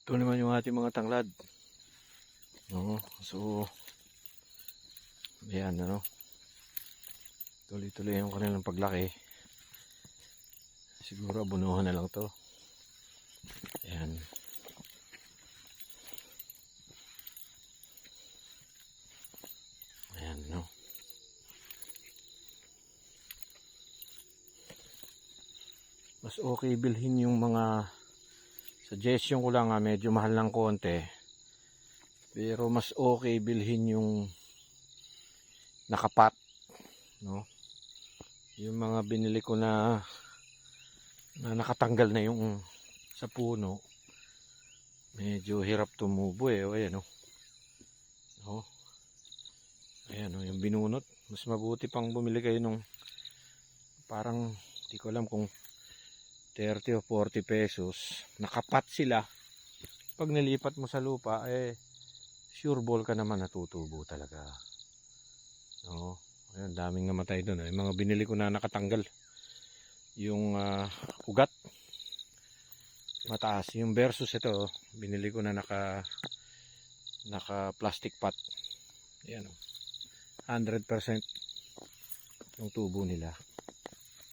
Ito naman yung ating mga tanglad. No? So, ayan, ano. Tuloy-tuloy yung kanilang paglaki. Siguro abunuhan na lang to. Ayan. Ayan, no. Mas okay bilhin yung mga, suggestion ko lang, medyo mahal ng konti. Pero mas okay bilhin yung nakapat, no? Yung mga binili ko na nakatanggal na yung sa puno, medyo hirap tumubo eh. O, ayan, oh. Oh. Ayan, oh, yung binunot. Mas mabuti pang bumili kayo nung parang, di ko alam kung 30 o 40 pesos. Nakapat sila. Pag nilipat mo sa lupa, sure ball ka naman natutubo talaga. No? Ayun, daming namatay doon. Yung mga binili ko na nakatanggal. Yung ugat. Mataas. Yung versus ito, binili ko na naka plastic pot. Ayan, 100% yung tubo nila.